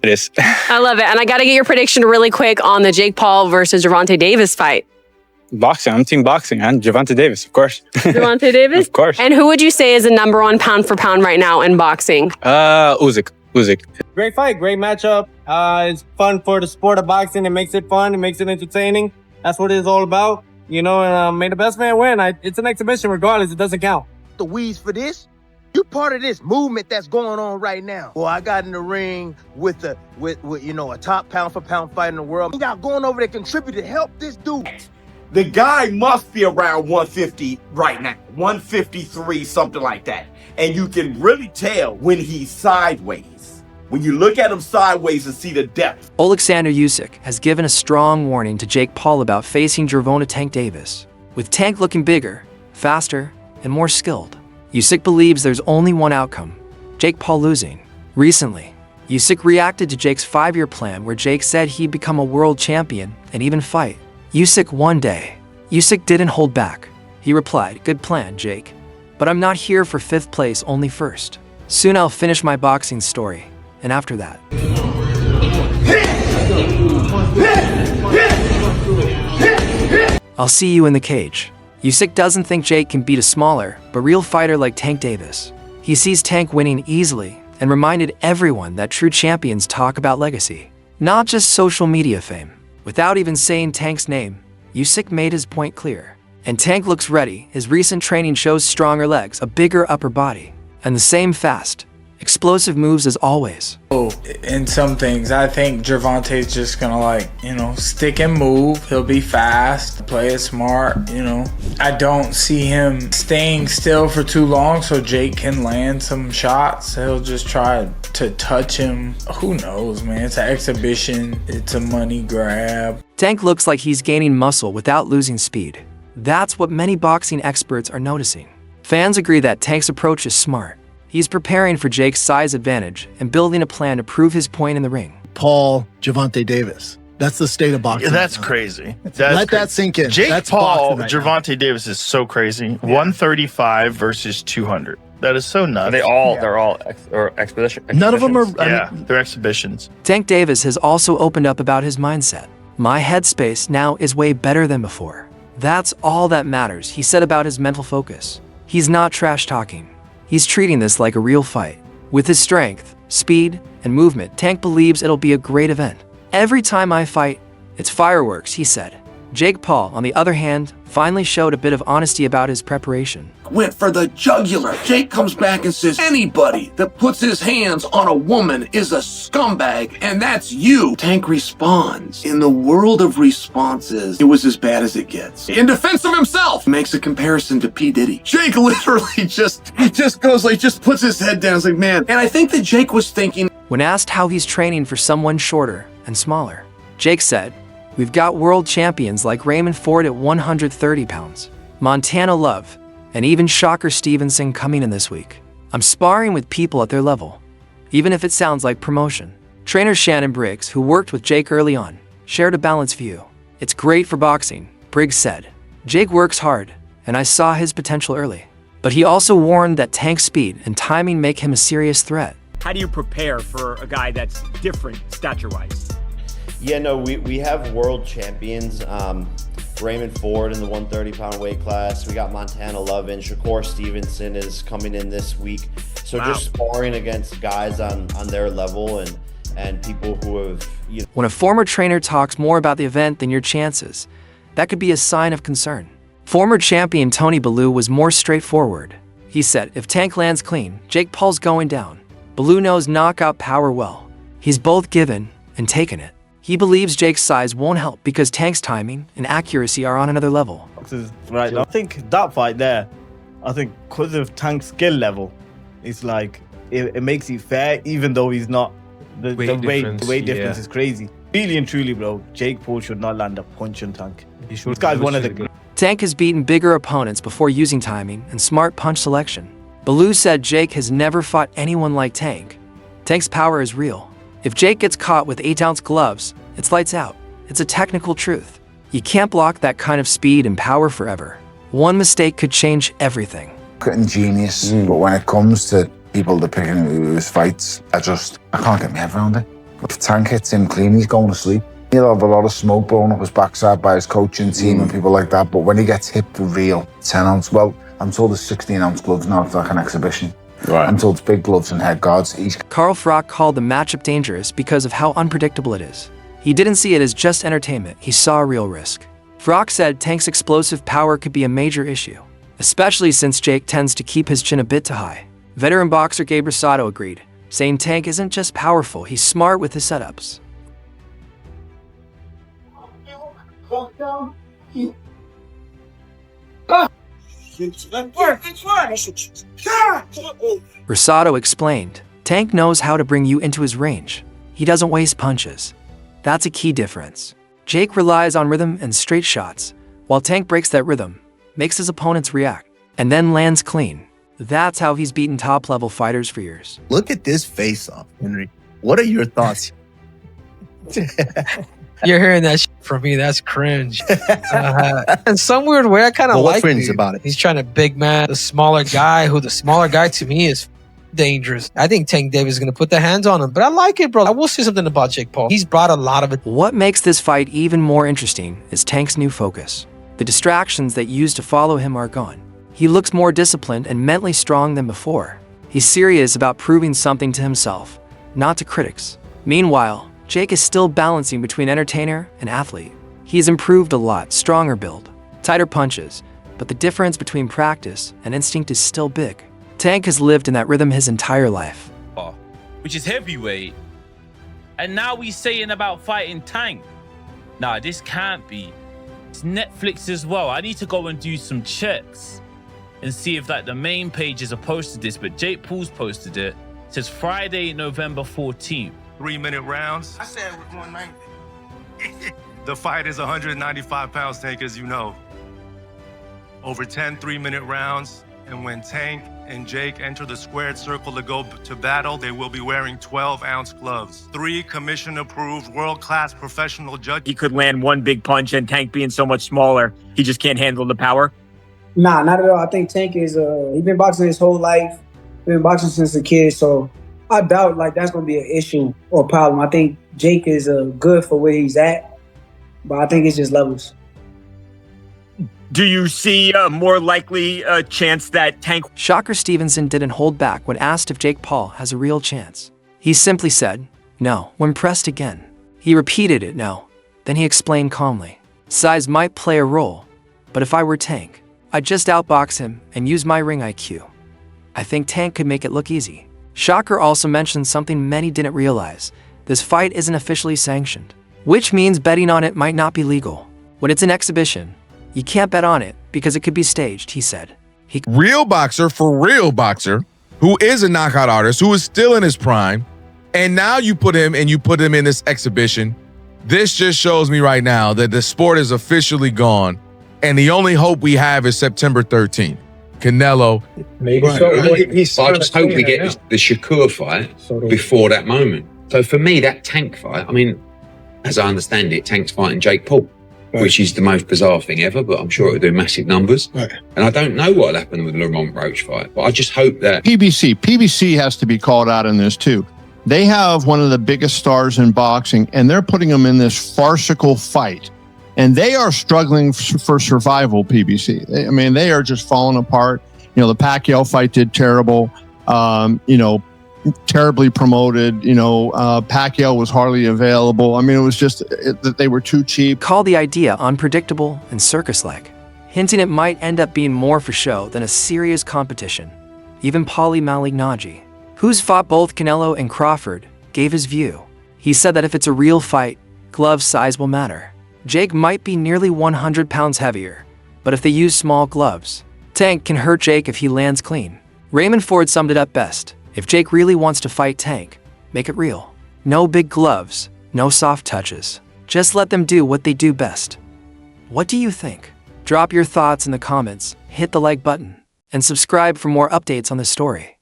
It is. I love it. And I got to get your prediction really quick on the Jake Paul versus Gervonta Davis fight. Boxing. I'm team boxing, man. Gervonta Davis, of course. Gervonta Davis? Of course. And who would you say is the #1 pound for pound right now in boxing? Usyk. Great fight, great matchup. It's fun for the sport of boxing. It makes it fun. It makes it entertaining. That's what it's all about. You know, and may the best man win. It's an exhibition regardless. It doesn't count. The weeds for this? You part of this movement that's going on right now. Well, I got in the ring with you know, a top pound for pound fight in the world. We got going over there contribute to help this dude. The guy must be around 150 right now, 153, something like that. And you can really tell when he's sideways. When you look at him sideways and see the depth. Alexander Usyk has given a strong warning to Jake Paul about facing Gervonta Tank Davis. With Tank looking bigger, faster, and more skilled, Usyk believes there's only one outcome: Jake Paul losing. Recently, Usyk reacted to Jake's 5-year plan where Jake said he'd become a world champion and even fight Usyk one day. Usyk didn't hold back. He replied, "Good plan, Jake. But I'm not here for 5th place, only 1st. Soon I'll finish my boxing story, and after that, I'll see you in the cage." Usyk doesn't think Jake can beat a smaller, but real fighter like Tank Davis. He sees Tank winning easily and reminded everyone that true champions talk about legacy, not just social media fame. Without even saying Tank's name, Usyk made his point clear. And Tank looks ready. His recent training shows stronger legs, a bigger upper body, and the same fast, explosive moves as always. In some things, I think Gervonta's just gonna, like, you know, stick and move. He'll be fast, play it smart, you know. I don't see him staying still for too long so Jake can land some shots. He'll just try to touch him. Who knows, man? It's an exhibition. It's a money grab. Tank looks like he's gaining muscle without losing speed. That's what many boxing experts are noticing. Fans agree that Tank's approach is smart. He's preparing for Jake's size advantage and building a plan to prove his point in the ring. Paul Gervonta Davis. That's the state of boxing. Yeah, that's crazy. Let that sink in. Jake that's Paul, right Gervonta Davis is so crazy. 135 versus 200. That is so nuts. They're all exhibitions. None of them are. They're exhibitions. Tank Davis has also opened up about his mindset. "My headspace now is way better than before. That's all that matters," he said about his mental focus. He's not trash talking. He's treating this like a real fight. With his strength, speed, and movement, Tank believes it'll be a great event. "Every time I fight, it's fireworks," he said. Jake Paul, on the other hand, finally showed a bit of honesty about his preparation. Went for the jugular. Jake comes back and says, anybody that puts his hands on a woman is a scumbag, and that's you. Tank responds. In the world of responses, it was as bad as it gets. In defense of himself, makes a comparison to P. Diddy. Jake literally just puts his head down. It's like, man. And I think that Jake was thinking. When asked how he's training for someone shorter and smaller, Jake said, "We've got world champions like Raymond Ford at 130 pounds, Montana Love, and even Shocker Stevenson coming in this week. I'm sparring with people at their level, even if it sounds like promotion." Trainer Shannon Briggs, who worked with Jake early on, shared a balanced view. "It's great for boxing," Briggs said. "Jake works hard, and I saw his potential early." But he also warned that Tank's speed and timing make him a serious threat. How do you prepare for a guy that's different stature-wise? Yeah, no, we have world champions. Raymond Ford in the 130-pound weight class. We got Montana Love in. Shakur Stevenson is coming in this week. So just sparring against guys on their level and people who have, you know. When a former trainer talks more about the event than your chances, that could be a sign of concern. Former champion Tony Bellew was more straightforward. He said, "If Tank lands clean, Jake Paul's going down." Bellew knows knockout power well. He's both given and taken it. He believes Jake's size won't help because Tank's timing and accuracy are on another level. Right, I think that fight there, I think because of Tank's skill level, it's like, it makes it fair, even though he's not, the weight difference is crazy. Really and truly, bro, Jake Paul should not land a punch on Tank. This guy's one of the... Tank has beaten bigger opponents before using timing and smart punch selection. Bellew said Jake has never fought anyone like Tank. Tank's power is real. If Jake gets caught with 8-ounce gloves, it's lights out. It's a technical truth. You can't block that kind of speed and power forever. One mistake could change everything. Genius, but when it comes to people that picking his fights, I can't get my head around it. If Tank hits him clean, he's going to sleep. He'll have a lot of smoke blowing up his backside by his coaching team and people like that, but when he gets hit for real, 10-ounce, well, I'm told it's 16-ounce gloves now, it's like an exhibition. Right. I'm told it's big gloves and head guards. Carl Froch called the matchup dangerous because of how unpredictable it is. He didn't see it as just entertainment, he saw a real risk. Froch said Tank's explosive power could be a major issue, especially since Jake tends to keep his chin a bit too high. Veteran boxer Gabe Rosado agreed, saying Tank isn't just powerful, he's smart with his setups. Rosado explained, Tank knows how to bring you into his range. He doesn't waste punches. That's a key difference. Jake relies on rhythm and straight shots, while Tank breaks that rhythm, makes his opponents react, and then lands clean. That's how he's beaten top-level fighters for years. Look at this face-off, Henry. What are your thoughts? You're hearing that shit from me. That's cringe. In some weird way, I kind of like cringe it. about it. He's trying to big man the smaller guy, who the smaller guy to me is dangerous. I think Tank Davis is going to put the hands on him, but I like it, bro. I will say something about Jake Paul. He's brought a lot of it. What makes this fight even more interesting is Tank's new focus. The distractions that used to follow him are gone. He looks more disciplined and mentally strong than before. He's serious about proving something to himself, not to critics. Meanwhile, Jake is still balancing between entertainer and athlete. He has improved a lot, stronger build, tighter punches, but the difference between practice and instinct is still big. Tank has lived in that rhythm his entire life. Which is heavyweight, and now he's saying about fighting Tank. Nah, this can't be. It's Netflix as well. I need to go and do some checks and see if like the main pages have posted this, but Jake Paul's posted it. It says Friday, November 14th. 3-minute rounds. I said it was 190. The fight is 195 pounds, Tank, as you know. Over 10 3-minute rounds. And when Tank and Jake enter the squared circle to go to battle, they will be wearing 12-ounce gloves. 3 commission-approved, world-class professional judges. He could land one big punch, and Tank being so much smaller, he just can't handle the power. Nah, not at all. I think Tank is, he's been boxing his whole life. He's been boxing since a kid, so I doubt like that's going to be an issue or problem. I think Jake is good for where he's at, but I think it's just levels. Do you see a more likely chance that Tank... Shocker Stevenson didn't hold back when asked if Jake Paul has a real chance. He simply said, no, when pressed again. He repeated it, no. Then he explained calmly, size might play a role, but if I were Tank, I'd just outbox him and use my ring IQ. I think Tank could make it look easy. Shocker also mentioned something many didn't realize. This fight isn't officially sanctioned, which means betting on it might not be legal. When it's an exhibition, you can't bet on it because it could be staged, he said. Real boxer for real boxer, who is a knockout artist, who is still in his prime, and now you put him in this exhibition. This just shows me right now that the sport is officially gone, and the only hope we have is September 13th. Canelo. Maybe so. I just hope we get the Shakur fight before that moment. So for me, that Tank fight, I mean, as I understand it, Tank's fighting Jake Paul. Right. Which is the most bizarre thing ever, but I'm sure it'll do massive numbers. Right. And I don't know what'll happen with the Lamont Roach fight, but I just hope that... PBC has to be called out in this too. They have one of the biggest stars in boxing, and they're putting them in this farcical fight. And they are struggling for survival, PBC. They are just falling apart. You know, the Pacquiao fight did terrible. Terribly promoted. Pacquiao was hardly available. It was just that they were too cheap. Call the idea unpredictable and circus-like, hinting it might end up being more for show than a serious competition. Even Paulie Malignaggi, who's fought both Canelo and Crawford, gave his view. He said that if it's a real fight, glove size will matter. Jake might be nearly 100 pounds heavier, but if they use small gloves, Tank can hurt Jake if he lands clean. Raymond Ford summed it up best. If Jake really wants to fight Tank, make it real. No big gloves, no soft touches. Just let them do what they do best. What do you think? Drop your thoughts in the comments, hit the like button, and subscribe for more updates on this story.